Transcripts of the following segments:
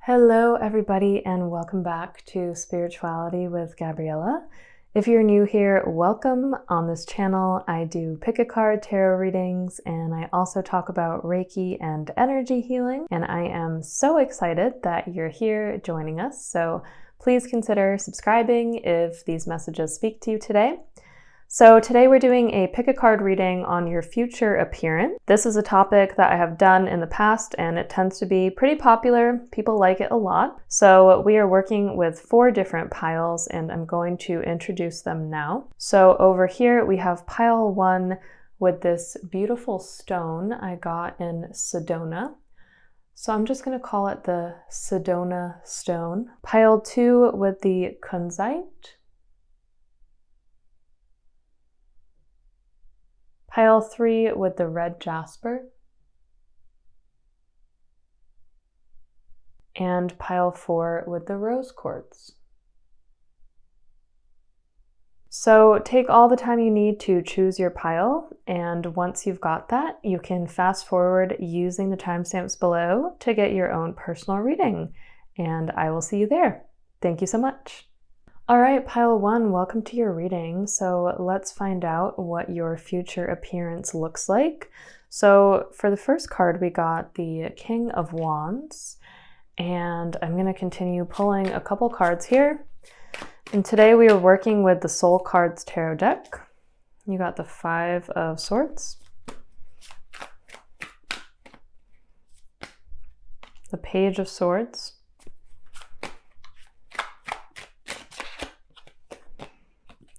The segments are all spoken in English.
Hello everybody and welcome back to Spirituality with Gabriella. If you're new here, welcome. On this channel I do pick a card tarot readings and I also talk about Reiki and energy healing, and I am so excited that you're here joining us. So please consider subscribing if these messages speak to you today. So today we're doing a pick a card reading on your future appearance. This is a topic that I have done in the past and it tends to be pretty popular. People like it a lot. So we are working with 4 different piles and I'm going to introduce them now. So over here we have pile 1 with this beautiful stone I got in Sedona. So I'm just going to call it the Sedona stone. Pile 2 with the Kunzite. Pile 3 with the red Jasper, and pile 4 with the rose quartz. So take all the time you need to choose your pile, and once you've got that, you can fast forward using the timestamps below to get your own personal reading, and I will see you there. Thank you so much. All right, pile 1, welcome to your reading. So let's find out what your future appearance looks like. So for the first card, we got the King of Wands, and I'm going to continue pulling a couple cards here. And today we are working with the Soul Cards Tarot deck. You got the 5 of Swords, the Page of Swords,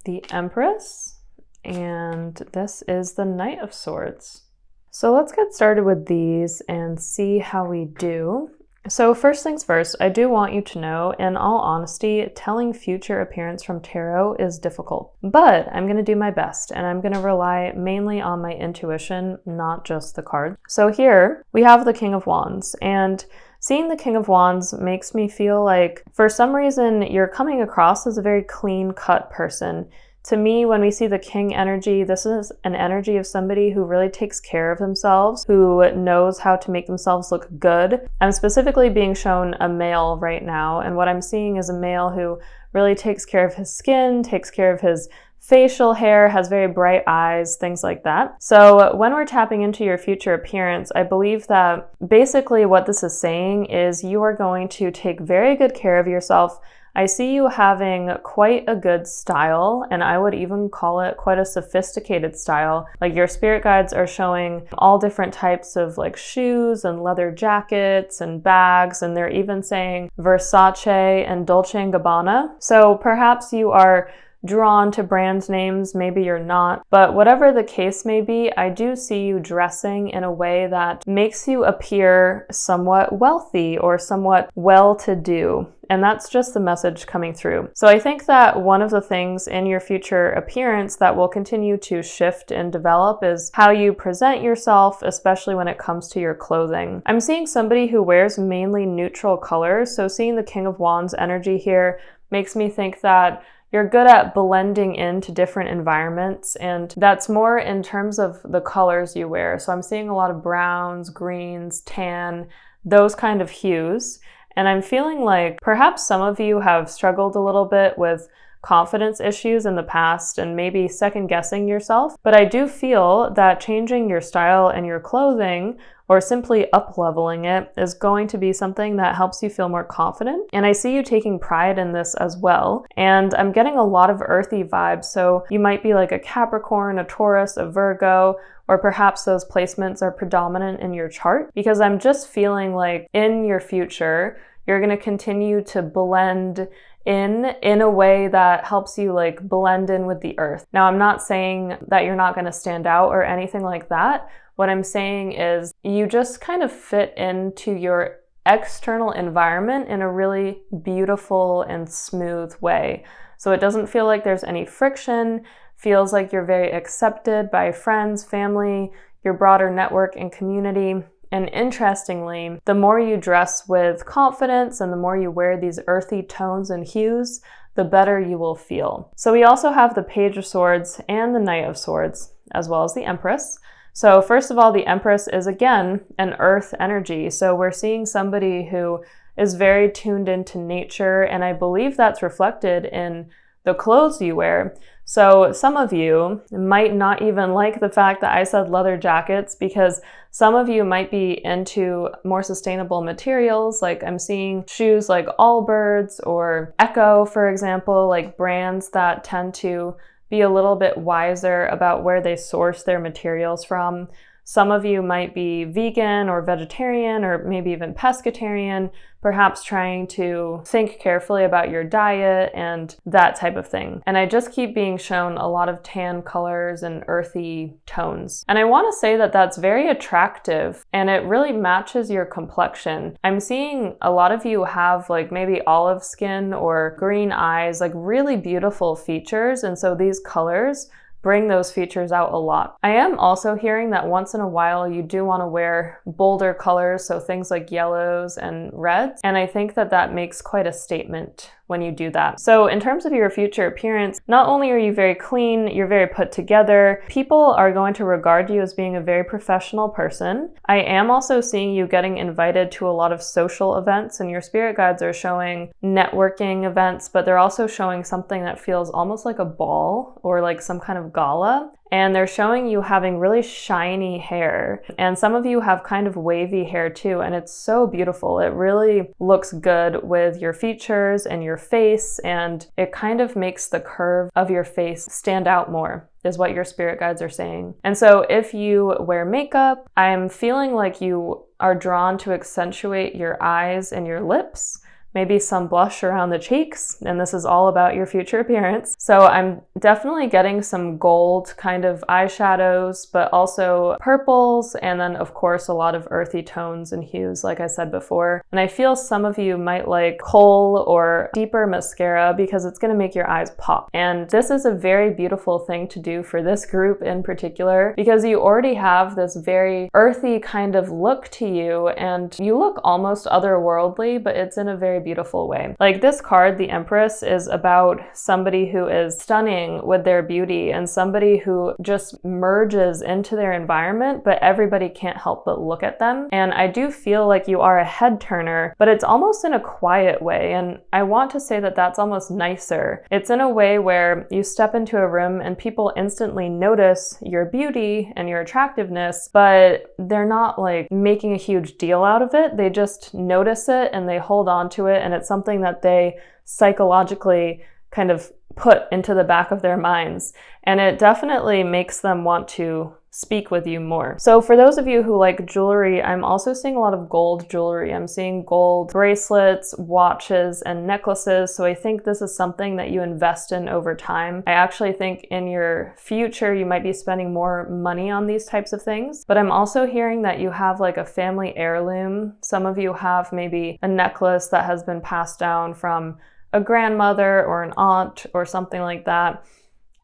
the Empress, and this is the Knight of Swords. So let's get started with these and see how we do. So first things first, I do want you to know, in all honesty, telling future appearance from tarot is difficult, but I'm going to do my best and I'm going to rely mainly on my intuition, not just the cards. So here we have the King of Wands, and seeing the King of Wands makes me feel like for some reason you're coming across as a very clean-cut person. To me, when we see the King energy, this is an energy of somebody who really takes care of themselves, who knows how to make themselves look good. I'm specifically being shown a male right now, and what I'm seeing is a male who really takes care of his skin, takes care of his facial hair, has very bright eyes, things like that. So when we're tapping into your future appearance, I believe that basically what this is saying is you are going to take very good care of yourself. I see you having quite a good style, and I would even call it quite a sophisticated style. Like your spirit guides are showing all different types of like shoes and leather jackets and bags, and they're even saying Versace and Dolce & Gabbana. So perhaps you are drawn to brand names, maybe you're not, but whatever the case may be, I do see you dressing in a way that makes you appear somewhat wealthy or somewhat well-to-do. And that's just the message coming through. So I think that one of the things in your future appearance that will continue to shift and develop is how you present yourself, especially when it comes to your clothing. I'm seeing somebody who wears mainly neutral colors, so seeing the King of Wands energy here makes me think that you're good at blending into different environments, and that's more in terms of the colors you wear. So I'm seeing a lot of browns, greens, tan, those kind of hues. And I'm feeling like perhaps some of you have struggled a little bit with confidence issues in the past and maybe second guessing yourself. But I do feel that changing your style and your clothing or simply up-leveling it is going to be something that helps you feel more confident. And I see you taking pride in this as well. And I'm getting a lot of earthy vibes. So you might be like a Capricorn, a Taurus, a Virgo, or perhaps those placements are predominant in your chart, because I'm just feeling like in your future, you're going to continue to blend in a way that helps you like blend in with the earth. Now, I'm not saying that you're not going to stand out or anything like that. What I'm saying is you just kind of fit into your external environment in a really beautiful and smooth way. So it doesn't feel like there's any friction, feels like you're very accepted by friends, family, your broader network and community. And interestingly, the more you dress with confidence and the more you wear these earthy tones and hues, the better you will feel. So we also have the Page of Swords and the Knight of Swords, as well as the Empress. So first of all, the Empress is again an earth energy. So we're seeing somebody who is very tuned into nature, and I believe that's reflected in the clothes you wear. So some of you might not even like the fact that I said leather jackets, because some of you might be into more sustainable materials. Like I'm seeing shoes like Allbirds or Echo, for example, like brands that tend to be a little bit wiser about where they source their materials from. Some of you might be vegan or vegetarian or maybe even pescatarian, perhaps trying to think carefully about your diet and that type of thing. And I just keep being shown a lot of tan colors and earthy tones. And I want to say that that's very attractive and it really matches your complexion. I'm seeing a lot of you have like maybe olive skin or green eyes, like really beautiful features. And so these colors bring those features out a lot. I am also hearing that once in a while you do want to wear bolder colors, so things like yellows and reds, and I think that that makes quite a statement when you do that. So in terms of your future appearance, not only are you very clean, you're very put together, people are going to regard you as being a very professional person. I am also seeing you getting invited to a lot of social events, and your spirit guides are showing networking events, but they're also showing something that feels almost like a ball or like some kind of gala. And they're showing you having really shiny hair. And some of you have kind of wavy hair too, and it's so beautiful. It really looks good with your features and your face, and it kind of makes the curve of your face stand out more, is what your spirit guides are saying. And so if you wear makeup, I'm feeling like you are drawn to accentuate your eyes and your lips, maybe some blush around the cheeks, and this is all about your future appearance. So I'm definitely getting some gold kind of eyeshadows, but also purples, and then of course a lot of earthy tones and hues, like I said before. And I feel some of you might like kohl or deeper mascara because it's gonna make your eyes pop. And this is a very beautiful thing to do for this group in particular, because you already have this very earthy kind of look to you, and you look almost otherworldly, but it's in a very beautiful way. Like this card, the Empress, is about somebody who is stunning with their beauty and somebody who just merges into their environment, but everybody can't help but look at them. And I do feel like you are a head turner, but it's almost in a quiet way. And I want to say that that's almost nicer. It's in a way where you step into a room and people instantly notice your beauty and your attractiveness, but they're not like making a huge deal out of it. They just notice it and they hold on to it, and it's something that they psychologically kind of put into the back of their minds, and it definitely makes them want to speak with you more. So for those of you who like jewelry, I'm also seeing a lot of gold jewelry. I'm seeing gold bracelets, watches, and necklaces. So I think this is something that you invest in over time. I actually think in your future, you might be spending more money on these types of things. But I'm also hearing that you have like a family heirloom. Some of you have maybe a necklace that has been passed down from a grandmother or an aunt or something like that.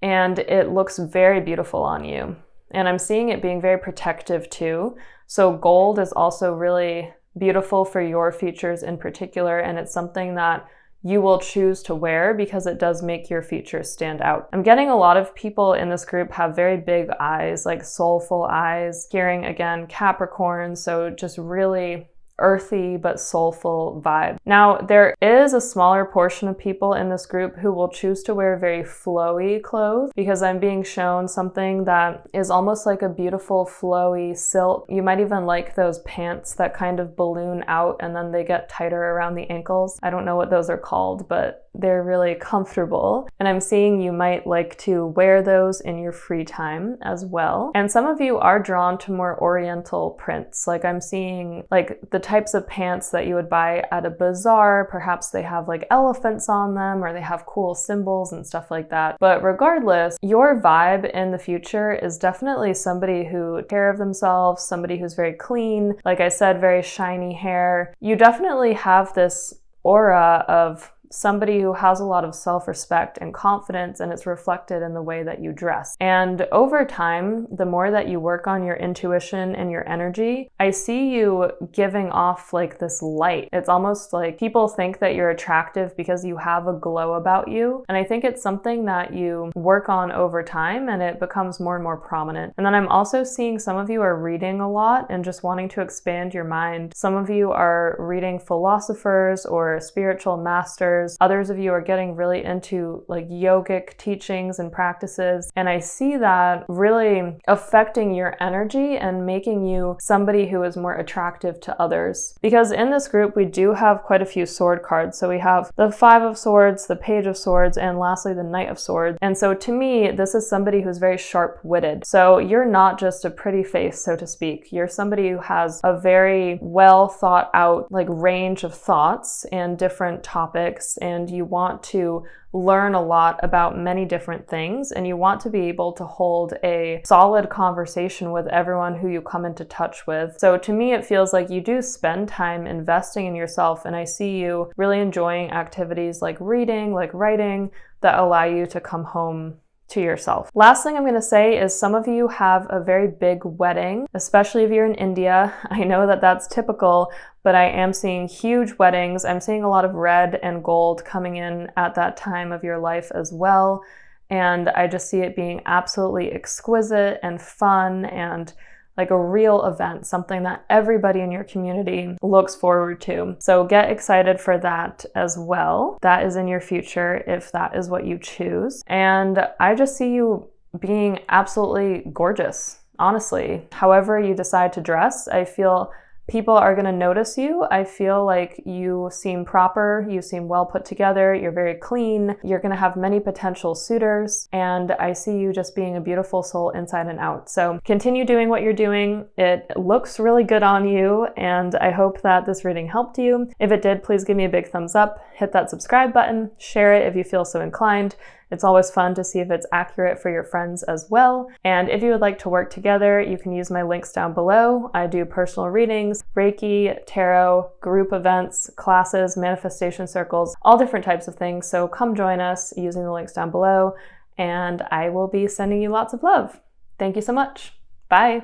And it looks very beautiful on you. And I'm seeing it being very protective too. So gold is also really beautiful for your features in particular, and it's something that you will choose to wear because it does make your features stand out. I'm getting a lot of people in this group have very big eyes, like soulful eyes. Hearing again, Capricorn, so just really earthy but soulful vibe. Now, there is a smaller portion of people in this group who will choose to wear very flowy clothes, because I'm being shown something that is almost like a beautiful flowy silk. You might even like those pants that kind of balloon out and then they get tighter around the ankles. I don't know what those are called, but they're really comfortable. And I'm seeing you might like to wear those in your free time as well. And some of you are drawn to more oriental prints. Like I'm seeing like the types of pants that you would buy at a bazaar. Perhaps they have like elephants on them, or they have cool symbols and stuff like that. But regardless, your vibe in the future is definitely somebody who takes care of themselves, somebody who's very clean. Like I said, very shiny hair. You definitely have this aura of somebody who has a lot of self-respect and confidence, and it's reflected in the way that you dress. And over time, the more that you work on your intuition and your energy, I see you giving off like this light. It's almost like people think that you're attractive because you have a glow about you. And I think it's something that you work on over time and it becomes more and more prominent. And then I'm also seeing some of you are reading a lot and just wanting to expand your mind. Some of you are reading philosophers or spiritual masters. Others of you are getting really into like yogic teachings and practices. And I see that really affecting your energy and making you somebody who is more attractive to others. Because in this group, we do have quite a few sword cards. So we have the 5 of Swords, the Page of Swords, and lastly, the Knight of Swords. And so to me, this is somebody who's very sharp-witted. So you're not just a pretty face, so to speak. You're somebody who has a very well thought out like range of thoughts and different topics, and you want to learn a lot about many different things, and you want to be able to hold a solid conversation with everyone who you come into touch with. So to me, it feels like you do spend time investing in yourself, and I see you really enjoying activities like reading, like writing, that allow you to come home to yourself. Last thing I'm going to say is some of you have a very big wedding, especially if you're in India. I know that that's typical, but I am seeing huge weddings. I'm seeing a lot of red and gold coming in at that time of your life as well. And I just see it being absolutely exquisite and fun and like a real event, something that everybody in your community looks forward to. So get excited for that as well. That is in your future if that is what you choose. And I just see you being absolutely gorgeous, honestly. However you decide to dress, I feel people are going to notice you. I feel like you seem proper, you seem well put together, you're very clean, you're going to have many potential suitors, and I see you just being a beautiful soul inside and out. So continue doing what you're doing. It looks really good on you, and I hope that this reading helped you. If it did, please give me a big thumbs up, hit that subscribe button, share it if you feel so inclined. It's always fun to see if it's accurate for your friends as well. And if you would like to work together, you can use my links down below. I do personal readings, Reiki, tarot, group events, classes, manifestation circles, all different types of things. So come join us using the links down below, and I will be sending you lots of love. Thank you so much. Bye.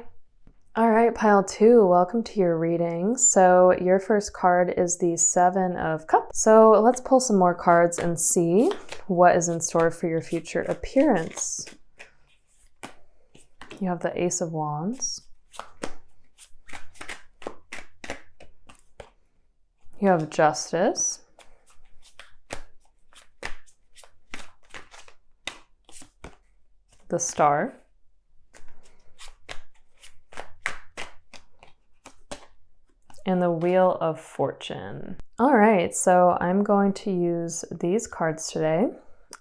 All right, pile 2, welcome to your reading. So your first card is the 7 of Cups. So let's pull some more cards and see what is in store for your future appearance. You have the Ace of Wands. You have Justice. The Star. And the Wheel of Fortune. All right, so I'm going to use these cards today.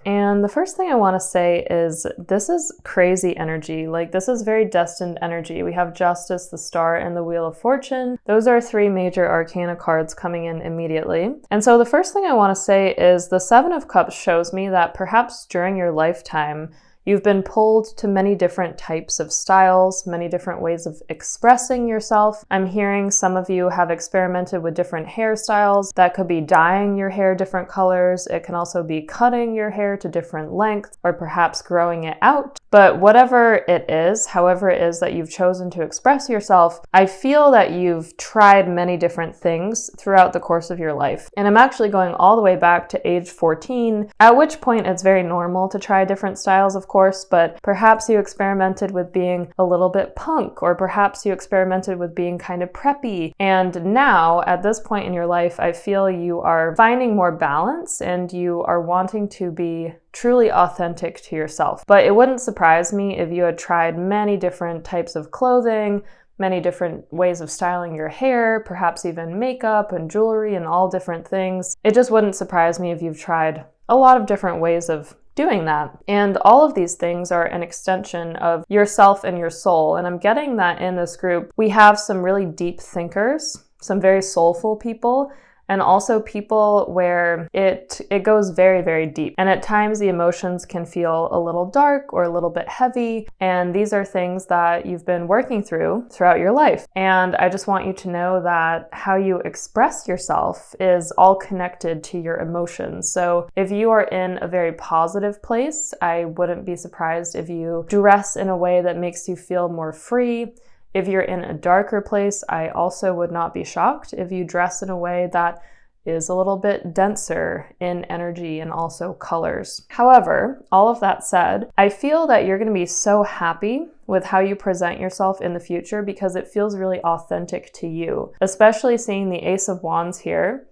And the first thing I want to say is this is crazy energy. Like, this is very destined energy. We have Justice, the Star, and the Wheel of Fortune. Those are 3 major arcana cards coming in immediately. And so the first thing I want to say is the 7 of Cups shows me that perhaps during your lifetime, you've been pulled to many different types of styles, many different ways of expressing yourself. I'm hearing some of you have experimented with different hairstyles. That could be dyeing your hair different colors. It can also be cutting your hair to different lengths, or perhaps growing it out. But whatever it is, however it is that you've chosen to express yourself, I feel that you've tried many different things throughout the course of your life. And I'm actually going all the way back to age 14, at which point it's very normal to try different styles, of course, but perhaps you experimented with being a little bit punk, or perhaps you experimented with being kind of preppy. And now, at this point in your life, I feel you are finding more balance and you are wanting to be truly authentic to yourself. But it wouldn't surprise me if you had tried many different types of clothing, many different ways of styling your hair, perhaps even makeup and jewelry and all different things. It just wouldn't surprise me if you've tried a lot of different ways of doing that. And all of these things are an extension of yourself and your soul. And I'm getting that in this group, we have some really deep thinkers, some very soulful people, and also people where it goes very, very deep. And at times the emotions can feel a little dark or a little bit heavy, and these are things that you've been working through throughout your life. And I just want you to know that how you express yourself is all connected to your emotions. So if you are in a very positive place, I wouldn't be surprised if you dress in a way that makes you feel more free. If you're in a darker place, I also would not be shocked if you dress in a way that is a little bit denser in energy and also colors. However, all of that said, I feel that you're going to be so happy with how you present yourself in the future because it feels really authentic to you, especially seeing the Ace of Wands here.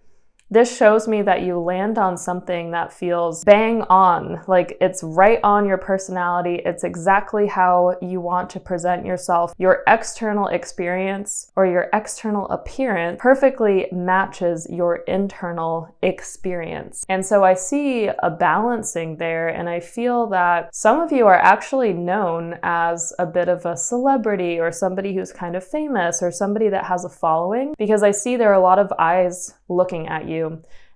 This shows me that you land on something that feels bang on, like it's right on your personality. It's exactly how you want to present yourself. Your external experience or your external appearance perfectly matches your internal experience. And so I see a balancing there, and I feel that some of you are actually known as a bit of a celebrity or somebody who's kind of famous or somebody that has a following, because I see there are a lot of eyes looking at you.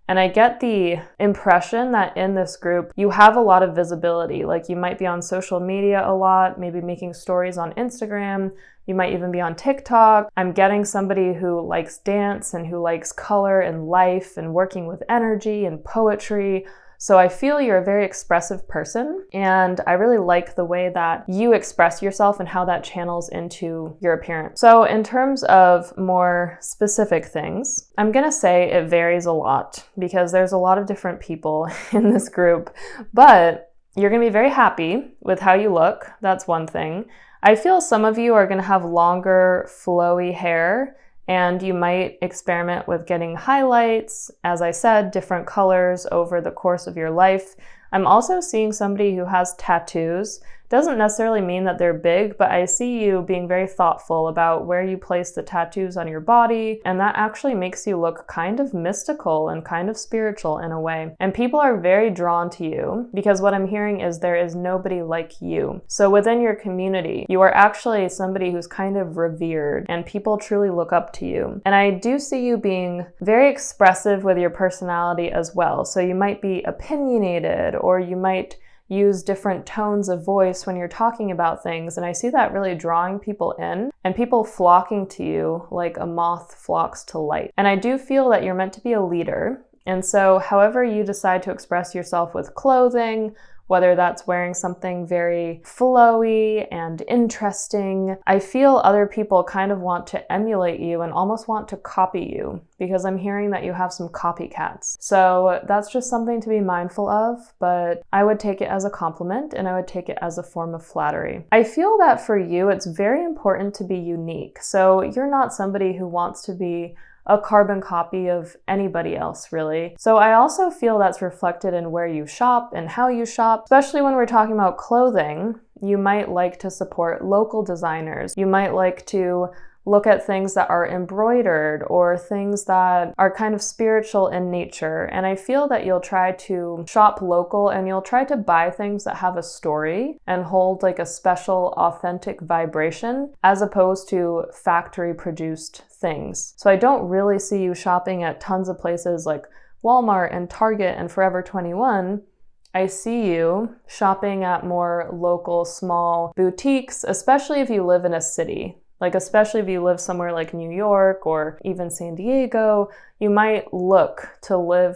And I get the impression that in this group, you have a lot of visibility. Like you might be on social media a lot, maybe making stories on Instagram. You might even be on TikTok. I'm getting somebody who likes dance and who likes color and life and working with energy and poetry. So I feel you're a very expressive person, and I really like the way that you express yourself and how that channels into your appearance. So in terms of more specific things, I'm gonna say it varies a lot because there's a lot of different people in this group, but you're gonna be very happy with how you look. That's one thing. I feel some of you are gonna have longer, flowy hair, and you might experiment with getting highlights, as I said, different colors over the course of your life. I'm also seeing somebody who has tattoos. Doesn't necessarily mean that they're big, but I see you being very thoughtful about where you place the tattoos on your body, and that actually makes you look kind of mystical and kind of spiritual in a way. And people are very drawn to you because what I'm hearing is there is nobody like you. So within your community, you are actually somebody who's kind of revered, and people truly look up to you. And I do see you being very expressive with your personality as well. So you might be opinionated, or you might use different tones of voice when you're talking about things. And I see that really drawing people in and people flocking to you like a moth flocks to light. And I do feel that you're meant to be a leader. And so however you decide to express yourself with clothing, whether that's wearing something very flowy and interesting, I feel other people kind of want to emulate you and almost want to copy you because I'm hearing that you have some copycats. So that's just something to be mindful of, but I would take it as a compliment and I would take it as a form of flattery. I feel that for you, it's very important to be unique. So you're not somebody who wants to be a carbon copy of anybody else, really. So I also feel that's reflected in where you shop and how you shop, especially when we're talking about clothing. You might like to support local designers. You might like to look at things that are embroidered or things that are kind of spiritual in nature. And I feel that you'll try to shop local and you'll try to buy things that have a story and hold like a special, authentic vibration as opposed to factory produced things. So I don't really see you shopping at tons of places like Walmart and Target and Forever 21. I see you shopping at more local, small boutiques, especially if you live in a city. Like, especially if you live somewhere like New York or even San Diego, you might look to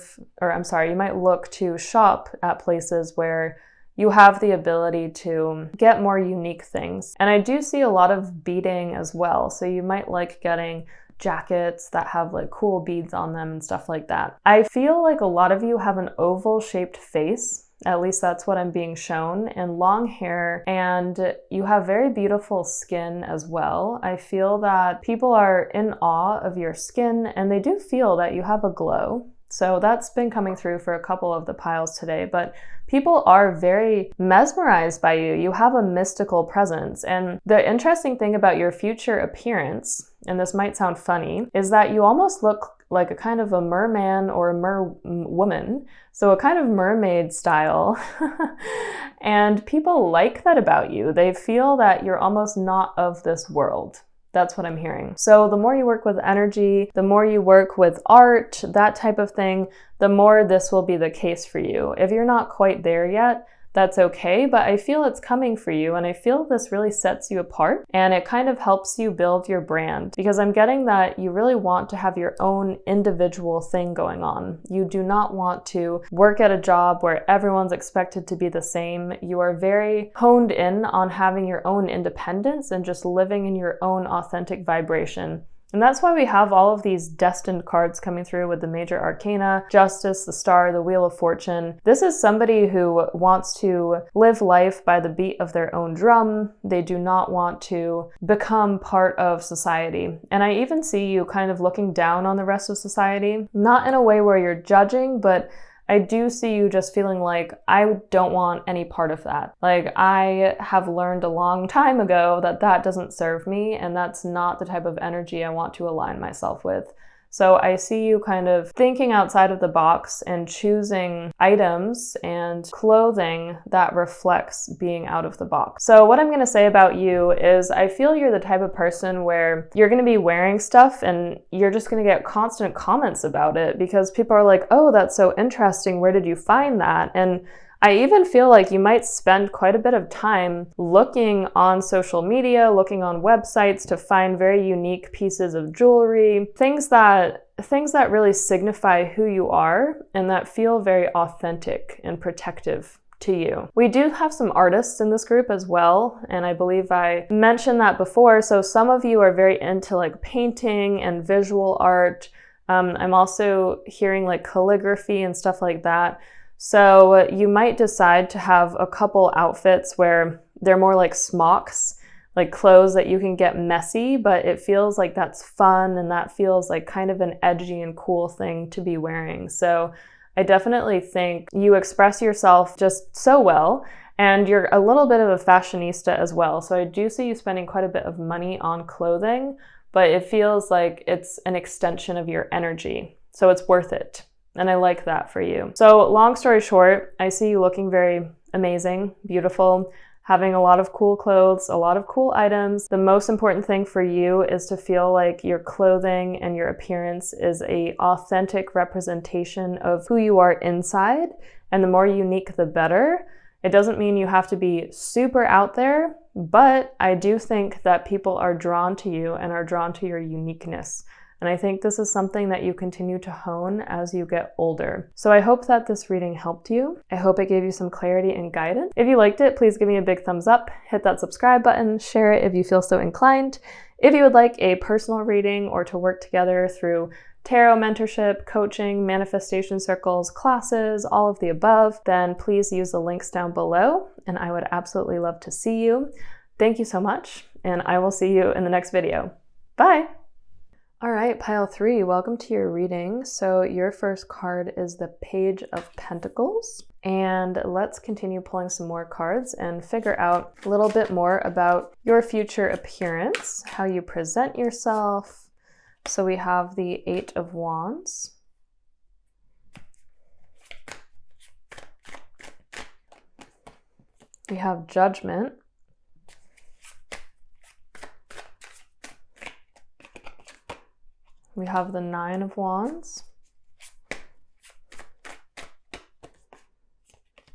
shop at places where you have the ability to get more unique things. And I do see a lot of beading as well. So you might like getting jackets that have like cool beads on them and stuff like that. I feel like a lot of you have an oval shaped face. At least that's what I'm being shown, and long hair, and you have very beautiful skin as well. I feel that people are in awe of your skin, and they do feel that you have a glow. So that's been coming through for a couple of the piles today, but people are very mesmerized by you. You have a mystical presence. And the interesting thing about your future appearance, and this might sound funny, is that you almost look like a kind of a merman or a merwoman. So a kind of mermaid style. And people like that about you. They feel that you're almost not of this world, That's what I'm hearing. So the more you work with energy, the more you work with art, that type of thing, the more this will be the case for you. If you're not quite there yet, that's okay, but I feel it's coming for you, and I feel this really sets you apart, and it kind of helps you build your brand, because I'm getting that you really want to have your own individual thing going on. You do not want to work at a job where everyone's expected to be the same. You are very honed in on having your own independence and just living in your own authentic vibration. And that's why we have all of these destined cards coming through with the major arcana, justice, the star, the wheel of fortune. This is somebody who wants to live life by the beat of their own drum. They do not want to become part of society. And I even see you kind of looking down on the rest of society, not in a way where you're judging, but I do see you just feeling like, I don't want any part of that. Like, I have learned a long time ago that that doesn't serve me, and that's not the type of energy I want to align myself with. So I see you kind of thinking outside of the box and choosing items and clothing that reflects being out of the box. So what I'm going to say about you is I feel you're the type of person where you're going to be wearing stuff and you're just going to get constant comments about it because people are like, oh, that's so interesting. Where did you find that? And I even feel like you might spend quite a bit of time looking on social media, looking on websites to find very unique pieces of jewelry, things that really signify who you are and that feel very authentic and protective to you. We do have some artists in this group as well, and I believe I mentioned that before. So some of you are very into like painting and visual art. I'm also hearing like calligraphy and stuff like that. So you might decide to have a couple outfits where they're more like smocks, like clothes that you can get messy, but it feels like that's fun and that feels like kind of an edgy and cool thing to be wearing. So I definitely think you express yourself just so well, and you're a little bit of a fashionista as well. So I do see you spending quite a bit of money on clothing, but it feels like it's an extension of your energy. So it's worth it. And I like that for you. So long story short, I see you looking very amazing, beautiful, having a lot of cool clothes, a lot of cool items. The most important thing for you is to feel like your clothing and your appearance is an authentic representation of who you are inside. And the more unique, the better. It doesn't mean you have to be super out there, but I do think that people are drawn to you and are drawn to your uniqueness. And I think this is something that you continue to hone as you get older. So I hope that this reading helped you. I hope it gave you some clarity and guidance. If you liked it, please give me a big thumbs up, hit that subscribe button, share it if you feel so inclined. If you would like a personal reading or to work together through tarot mentorship, coaching, manifestation circles, classes, all of the above, then please use the links down below, and I would absolutely love to see you. Thank you so much, and I will see you in the next video. Bye! All right, pile 3, welcome to your reading. So your first card is the Page of Pentacles. And let's continue pulling some more cards and figure out a little bit more about your future appearance, how you present yourself. So we have the 8 of Wands. We have Judgment. We have the 9 of Wands.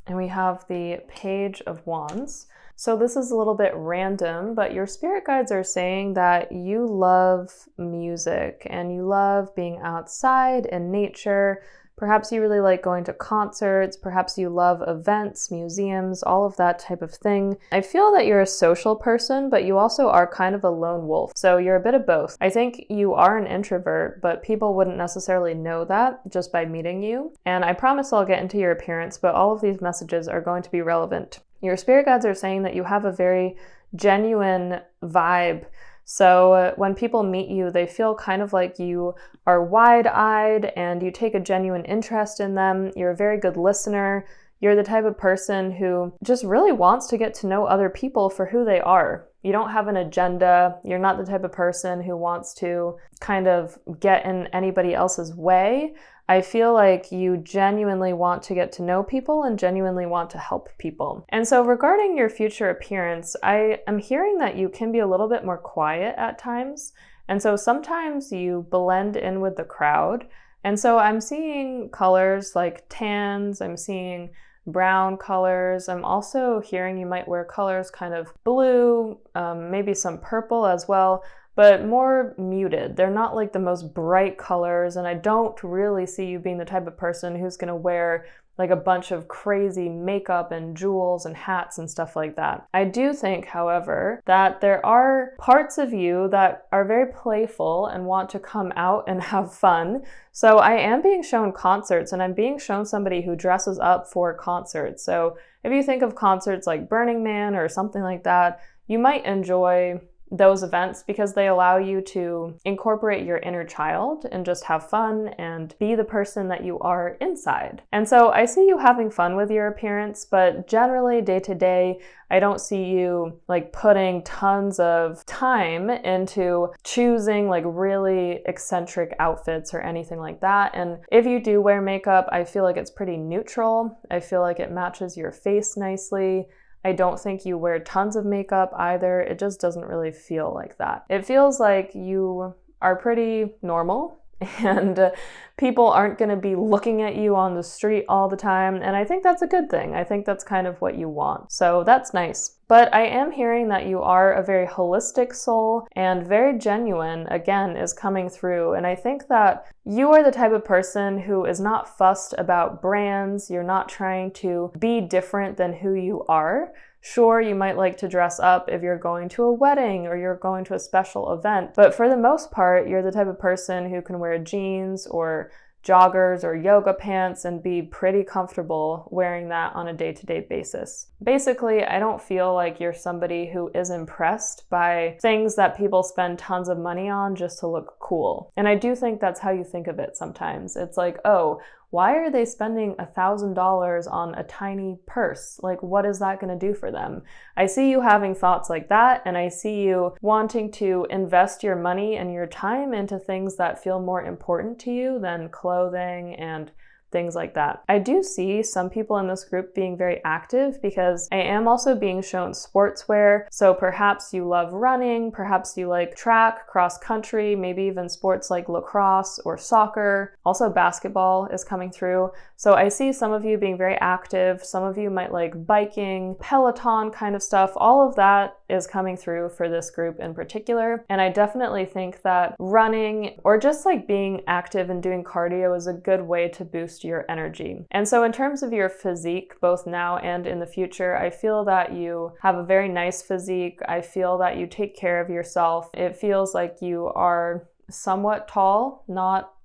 And we have the Page of Wands. So this is a little bit random, but your spirit guides are saying that you love music and you love being outside in nature. Perhaps you really like going to concerts, perhaps you love events, museums, all of that type of thing. I feel that you're a social person, but you also are kind of a lone wolf. So you're a bit of both. I think you are an introvert, but people wouldn't necessarily know that just by meeting you. And I promise I'll get into your appearance, but all of these messages are going to be relevant. Your spirit guides are saying that you have a very genuine vibe. So when people meet you, they feel kind of like you are wide-eyed and you take a genuine interest in them. You're a very good listener. You're the type of person who just really wants to get to know other people for who they are. You don't have an agenda. You're not the type of person who wants to kind of get in anybody else's way. I feel like you genuinely want to get to know people and genuinely want to help people. And so regarding your future appearance, I am hearing that you can be a little bit more quiet at times. And so sometimes you blend in with the crowd. And so I'm seeing colors like tans, I'm seeing brown colors. I'm also hearing you might wear colors kind of blue, maybe some purple as well, but more muted. They're not like the most bright colors, and I don't really see you being the type of person who's going to wear like a bunch of crazy makeup and jewels and hats and stuff like that. I do think, however, that there are parts of you that are very playful and want to come out and have fun. So I am being shown concerts, and I'm being shown somebody who dresses up for concerts. So if you think of concerts like Burning Man or something like that, you might enjoy those events because they allow you to incorporate your inner child and just have fun and be the person that you are inside. And so I see you having fun with your appearance, but generally day to day, I don't see you like putting tons of time into choosing like really eccentric outfits or anything like that. And if you do wear makeup, I feel like it's pretty neutral. I feel like it matches your face nicely. I don't think you wear tons of makeup either. It just doesn't really feel like that. It feels like you are pretty normal and people aren't going to be looking at you on the street all the time. And I think that's a good thing. I think that's kind of what you want. So that's nice. But I am hearing that you are a very holistic soul, and very genuine, again, is coming through. And I think that you are the type of person who is not fussed about brands. You're not trying to be different than who you are. Sure, you might like to dress up if you're going to a wedding or you're going to a special event, but for the most part, you're the type of person who can wear jeans or joggers or yoga pants and be pretty comfortable wearing that on a day-to-day basis. Basically, I don't feel like you're somebody who is impressed by things that people spend tons of money on just to look cool. And I do think that's how you think of it sometimes. It's like, oh, why are they spending $1,000 on a tiny purse? Like, what is that going to do for them? I see you having thoughts like that, and I see you wanting to invest your money and your time into things that feel more important to you than clothing and things like that. I do see some people in this group being very active because I am also being shown sportswear. So perhaps you love running, perhaps you like track, cross country, maybe even sports like lacrosse or soccer. Also basketball is coming through. So I see some of you being very active. Some of you might like biking, Peloton kind of stuff. All of that is coming through for this group in particular. And I definitely think that running or just like being active and doing cardio is a good way to boost your energy. And so in terms of your physique, both now and in the future, I feel that you have a very nice physique. I feel that you take care of yourself. It feels like you are somewhat tall, not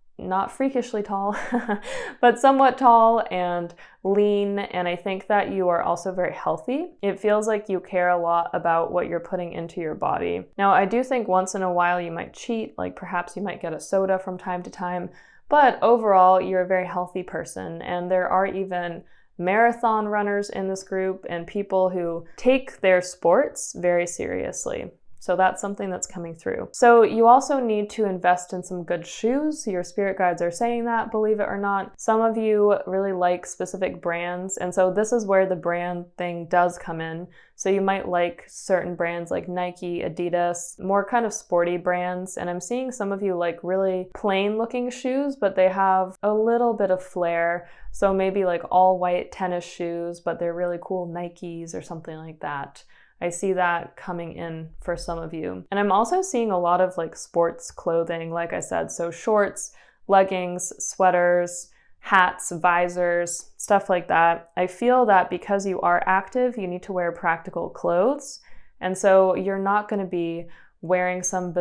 freakishly tall, but somewhat tall and lean. And I think that you are also very healthy. It feels like you care a lot about what you're putting into your body. Now, I do think once in a while you might cheat, like perhaps you might get a soda from time to time, but overall you're a very healthy person. And there are even marathon runners in this group and people who take their sports very seriously. So that's something that's coming through. So you also need to invest in some good shoes. Your spirit guides are saying that, believe it or not. Some of you really like specific brands. And so this is where the brand thing does come in. So you might like certain brands like Nike, Adidas, more kind of sporty brands. And I'm seeing some of you like really plain looking shoes, but they have a little bit of flair. So maybe like all white tennis shoes, but they're really cool Nikes or something like that. I see that coming in for some of you. And I'm also seeing a lot of like sports clothing, like I said, so shorts, leggings, sweaters, hats, visors, stuff like that. I feel that because you are active, you need to wear practical clothes. And so you're not going to be wearing some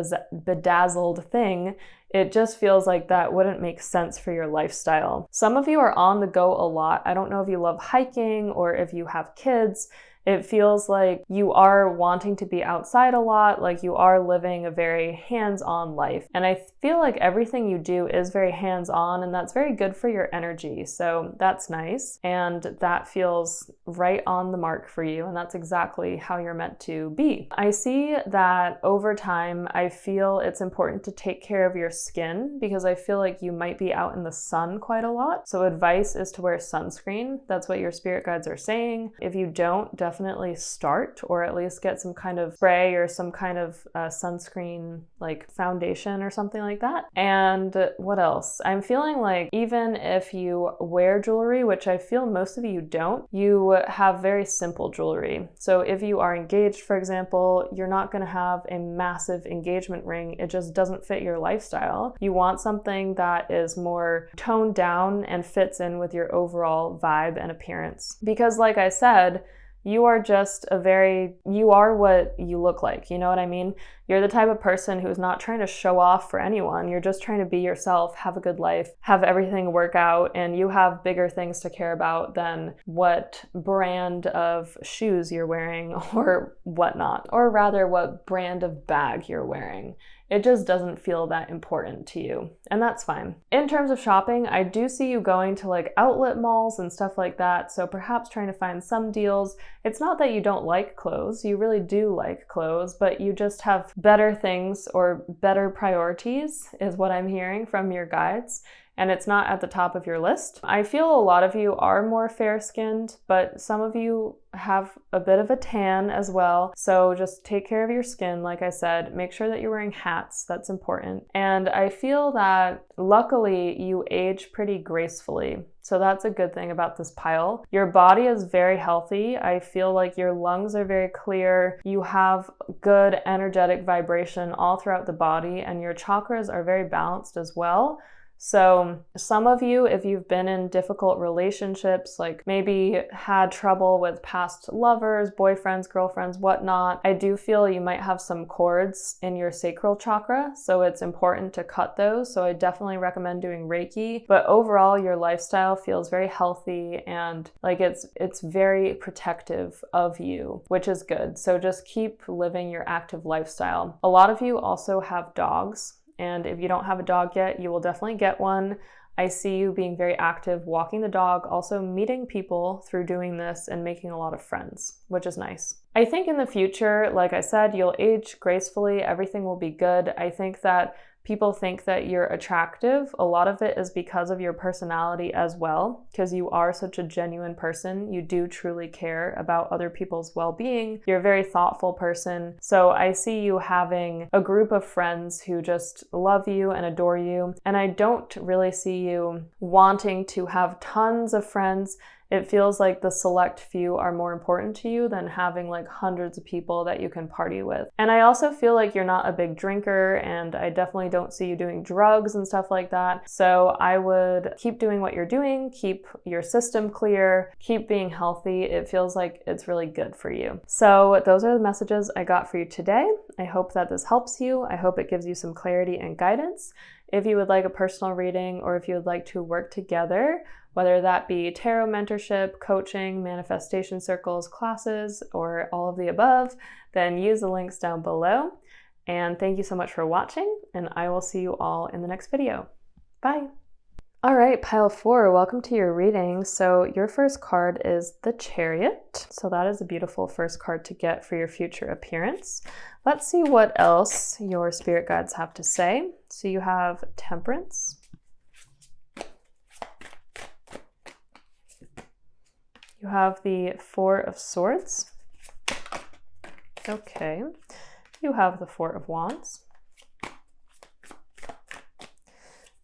bedazzled thing. It just feels like that wouldn't make sense for your lifestyle. Some of you are on the go a lot. I don't know if you love hiking or if you have kids. It feels like you are wanting to be outside a lot, like you are living a very hands-on life. And I feel like everything you do is very hands-on, and that's very good for your energy. So that's nice. And that feels right on the mark for you. And that's exactly how you're meant to be. I see that over time, I feel it's important to take care of your skin because I feel like you might be out in the sun quite a lot. So advice is to wear sunscreen. That's what your spirit guides are saying. If you don't, definitely start, or at least get some kind of spray or some kind of sunscreen like foundation or something like that. And what else? I'm feeling like even if you wear jewelry, which I feel most of you don't, you have very simple jewelry. So if you are engaged, for example, you're not going to have a massive engagement ring. It just doesn't fit your lifestyle. You want something that is more toned down and fits in with your overall vibe and appearance. Because like I said, you are what you look like. You know what I mean? You're the type of person who's not trying to show off for anyone. You're just trying to be yourself, have a good life, have everything work out, and you have bigger things to care about than what brand of shoes you're wearing or whatnot, or rather what brand of bag you're wearing. It just doesn't feel that important to you, and that's fine. In terms of shopping, I do see you going to like outlet malls and stuff like that, so perhaps trying to find some deals. It's not that you don't like clothes, you really do like clothes, but you just have better things or better priorities is what I'm hearing from your guides. And it's not at the top of your list. I feel a lot of you are more fair-skinned, but some of you have a bit of a tan as well. So just take care of your skin, like I said. Make sure that you're wearing hats, that's important. And I feel that luckily you age pretty gracefully. So that's a good thing about this pile. Your body is very healthy. I feel like your lungs are very clear. You have good energetic vibration all throughout the body, and your chakras are very balanced as well. So some of you, if you've been in difficult relationships, like maybe had trouble with past lovers, boyfriends, girlfriends, whatnot, I do feel you might have some cords in your sacral chakra. So it's important to cut those. So I definitely recommend doing Reiki. But overall, your lifestyle feels very healthy and like it's very protective of you, which is good. So just keep living your active lifestyle. A lot of you also have dogs. And if you don't have a dog yet, you will definitely get one. I see you being very active, walking the dog, also meeting people through doing this and making a lot of friends, which is nice. I think in the future, like I said, you'll age gracefully. Everything will be good. I think that people think that you're attractive. A lot of it is because of your personality as well, because you are such a genuine person. You do truly care about other people's well-being. You're a very thoughtful person. So I see you having a group of friends who just love you and adore you. And I don't really see you wanting to have tons of friends. It feels like the select few are more important to you than having like hundreds of people that you can party with. And I also feel like you're not a big drinker, and I definitely don't see you doing drugs and stuff like that. So I would keep doing what you're doing, keep your system clear, keep being healthy. It feels like it's really good for you. So those are the messages I got for you today. I hope that this helps you. I hope it gives you some clarity and guidance. If you would like a personal reading, or if you would like to work together, whether that be tarot mentorship, coaching, manifestation circles, classes, or all of the above, then use the links down below. And thank you so much for watching, and I will see you all in the next video. Bye. All right, pile 4, welcome to your reading. So your first card is the Chariot. So that is a beautiful first card to get for your future appearance. Let's see what else your spirit guides have to say. So you have Temperance. You have the Four of Swords. Okay. You have the Four of Wands.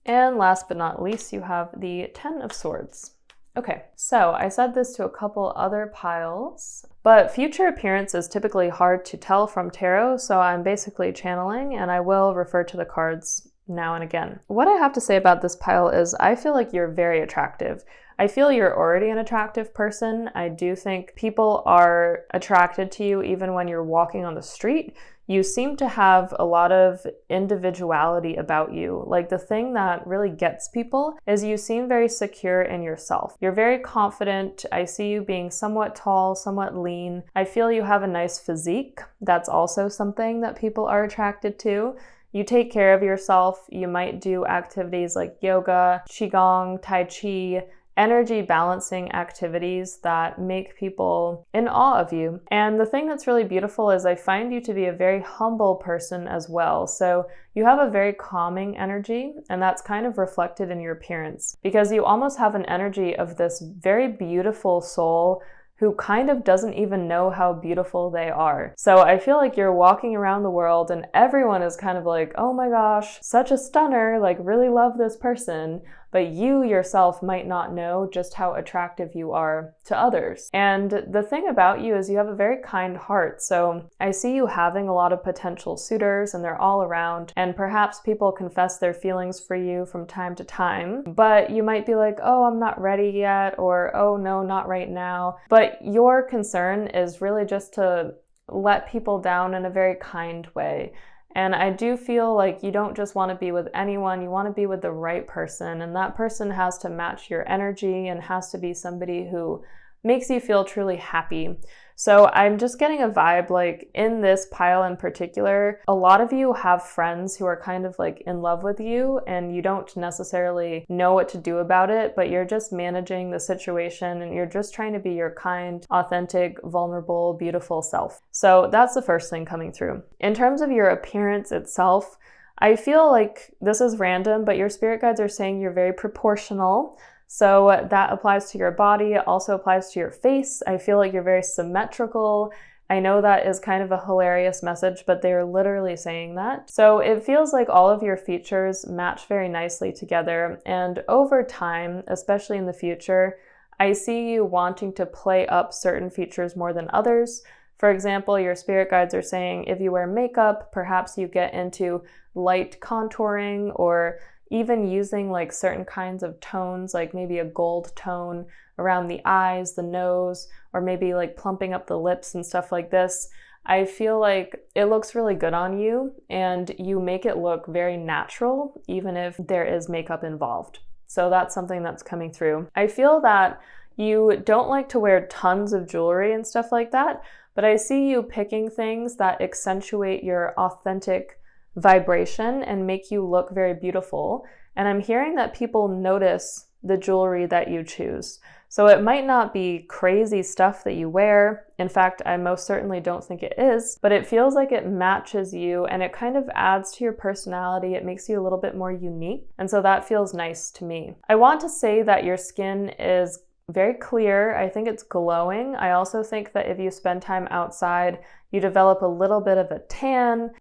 And last but not least, you have the Ten of Swords. Okay, so I said this to a couple other piles, but future appearance is typically hard to tell from tarot, so I'm basically channeling, and I will refer to the cards now and again. What I have to say about this pile is I feel like you're very attractive. I feel you're already an attractive person. I do think people are attracted to you even when you're walking on the street. you seem to have a lot of individuality about you. Like the thing that really gets people is you seem very secure in yourself. You're very confident. I see you being somewhat tall, somewhat lean. I feel you have a nice physique. That's also something that people are attracted to. You take care of yourself. You might do activities like yoga, qigong, tai chi, energy balancing activities that make people in awe of you. And the thing that's really beautiful is I find you to be a very humble person as well. So you have a very calming energy, and that's kind of reflected in your appearance because you almost have an energy of this very beautiful soul who kind of doesn't even know how beautiful they are. So I feel like you're walking around the world and everyone is kind of like, oh my gosh, such a stunner, like really love this person. But you yourself might not know just how attractive you are to others. And the thing about you is you have a very kind heart. So I see you having a lot of potential suitors and they're all around. And perhaps people confess their feelings for you from time to time. But you might be like, oh, I'm not ready yet, or oh no, not right now. But your concern is really just to let people down in a very kind way. And I do feel like you don't just want to be with anyone, you want to be with the right person, and that person has to match your energy and has to be somebody who makes you feel truly happy. So I'm just getting a vibe like in this pile in particular, a lot of you have friends who are kind of like in love with you and you don't necessarily know what to do about it, but you're just managing the situation and you're just trying to be your kind, authentic, vulnerable, beautiful self. So that's the first thing coming through. In terms of your appearance itself, I feel like this is random, but your spirit guides are saying you're very proportional. So that applies to your body, it also applies to your face. I feel like you're very symmetrical. I know that is kind of a hilarious message, but they're literally saying that. So it feels like all of your features match very nicely together. And over time, especially in the future, I see you wanting to play up certain features more than others. For example, your spirit guides are saying if you wear makeup, perhaps you get into light contouring or even using like certain kinds of tones, like maybe a gold tone around the eyes, the nose, or maybe like plumping up the lips and stuff like this. I feel like it looks really good on you and you make it look very natural, even if there is makeup involved. So that's something that's coming through. I feel that you don't like to wear tons of jewelry and stuff like that, but I see you picking things that accentuate your authentic vibration and make you look very beautiful. And I'm hearing that people notice the jewelry that you choose. So it might not be crazy stuff that you wear. In fact, I most certainly don't think it is, but it feels like it matches you and it kind of adds to your personality. It makes you a little bit more unique. And so that feels nice to me. I want to say that your skin is very clear. I think it's glowing. I also think that if you spend time outside, you develop a little bit of a tan,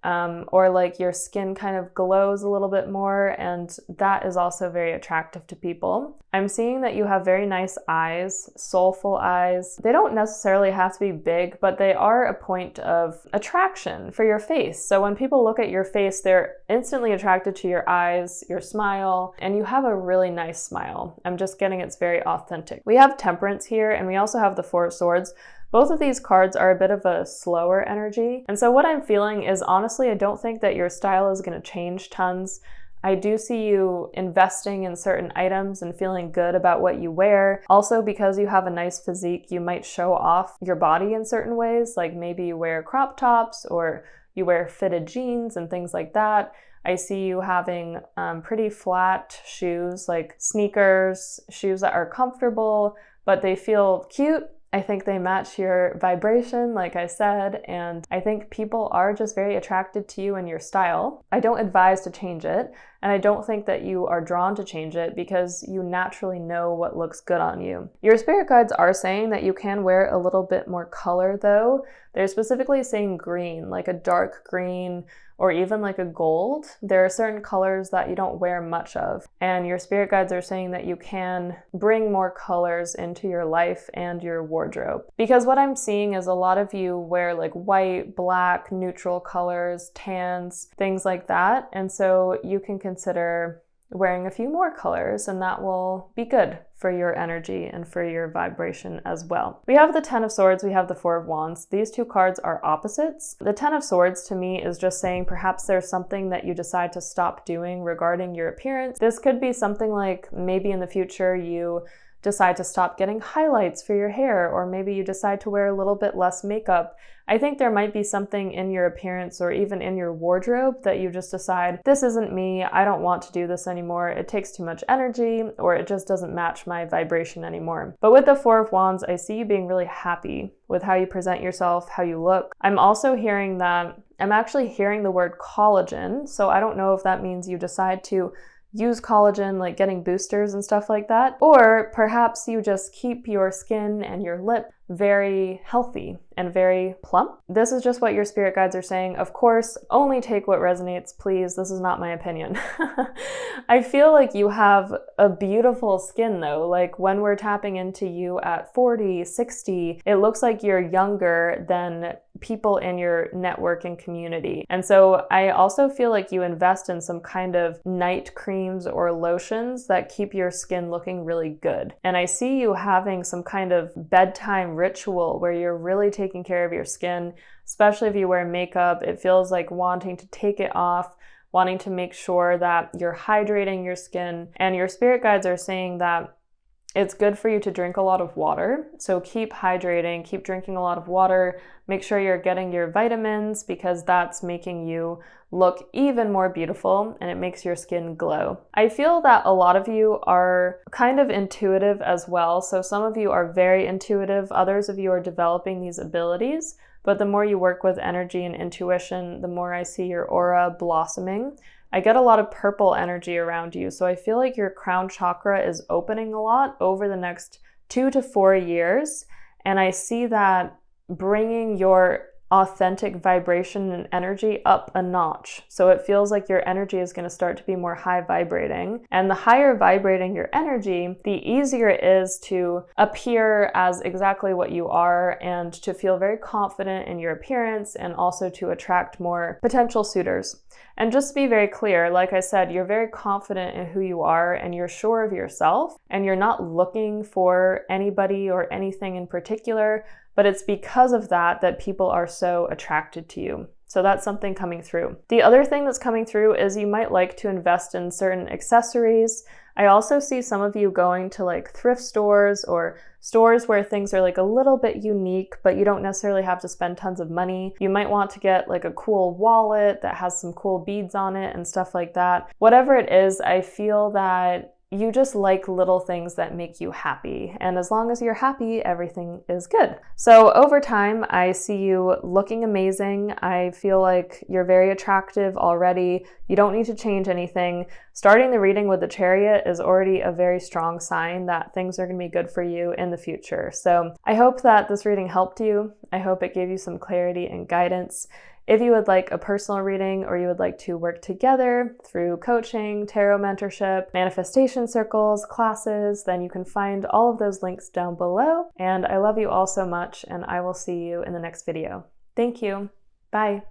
or like your skin kind of glows a little bit more, and that is also very attractive to people. I'm seeing that you have very nice eyes, soulful eyes. They don't necessarily have to be big, but they are a point of attraction for your face. So when people look at your face, they're instantly attracted to your eyes, your smile, and you have a really nice smile. I'm just getting it's very authentic. We have Temperance here, and we also have the Four of Swords. Both of these cards are a bit of a slower energy. And so what I'm feeling is, honestly, I don't think that your style is going to change tons. I do see you investing in certain items and feeling good about what you wear. Also, because you have a nice physique, you might show off your body in certain ways, like maybe you wear crop tops or you wear fitted jeans and things like that. I see you having pretty flat shoes, like sneakers, shoes that are comfortable, but they feel cute. I think they match your vibration, like I said, and I think people are just very attracted to you and your style. I don't advise to change it, and I don't think that you are drawn to change it because you naturally know what looks good on you. Your spirit guides are saying that you can wear a little bit more color though. They're specifically saying green, like a dark green, or even like a gold. There are certain colors that you don't wear much of. And your spirit guides are saying that you can bring more colors into your life and your wardrobe. Because what I'm seeing is a lot of you wear like white, black, neutral colors, tans, things like that. And so you can consider wearing a few more colors, and that will be good for your energy and for your vibration as well. We have the Ten of Swords, we have the Four of Wands. These two cards are opposites. The Ten of Swords to me is just saying perhaps there's something that you decide to stop doing regarding your appearance. This could be something like maybe in the future you decide to stop getting highlights for your hair, or maybe you decide to wear a little bit less makeup. I think there might be something in your appearance or even in your wardrobe that you just decide, this isn't me, I don't want to do this anymore, it takes too much energy, or it just doesn't match my vibration anymore. But with the Four of Wands, I see you being really happy with how you present yourself, how you look. I'm also hearing that, I'm actually hearing the word collagen, so I don't know if that means you decide to use collagen, like getting boosters and stuff like that, or perhaps you just keep your skin and your lip very healthy and very plump. This is just what your spirit guides are saying. Of course, only take what resonates, please. This is not my opinion. I feel like you have a beautiful skin though. Like when we're tapping into you at 40, 60, it looks like you're younger than people in your network and community. And so I also feel like you invest in some kind of night creams or lotions that keep your skin looking really good. And I see you having some kind of bedtime ritual where you're really taking care of your skin, especially if you wear makeup. It feels like wanting to take it off, wanting to make sure that you're hydrating your skin. And your spirit guides are saying that it's good for you to drink a lot of water. So keep hydrating, keep drinking a lot of water, make sure you're getting your vitamins because that's making you look even more beautiful and it makes your skin glow. I feel that a lot of you are kind of intuitive as well. So some of you are very intuitive, others of you are developing these abilities, but the more you work with energy and intuition, the more I see your aura blossoming. I get a lot of purple energy around you, so I feel like your crown chakra is opening a lot over the next 2 to 4 years, and I see that bringing your authentic vibration and energy up a notch. So it feels like your energy is going to start to be more high vibrating, and the higher vibrating your energy, the easier it is to appear as exactly what you are and to feel very confident in your appearance and also to attract more potential suitors. And just to be very clear, like I said, you're very confident in who you are and you're sure of yourself and you're not looking for anybody or anything in particular, but it's because of that that people are so attracted to you. So that's something coming through. The other thing that's coming through is you might like to invest in certain accessories. I also see some of you going to like thrift stores or stores where things are like a little bit unique, but you don't necessarily have to spend tons of money. You might want to get like a cool wallet that has some cool beads on it and stuff like that. Whatever it is, I feel that you just like little things that make you happy. And as long as you're happy, everything is good. So over time, I see you looking amazing. I feel like you're very attractive already. You don't need to change anything. Starting the reading with the Chariot is already a very strong sign that things are going to be good for you in the future. So I hope that this reading helped you. I hope it gave you some clarity and guidance. If you would like a personal reading or you would like to work together through coaching, tarot mentorship, manifestation circles, classes, then you can find all of those links down below. And I love you all so much, and I will see you in the next video. Thank you. Bye.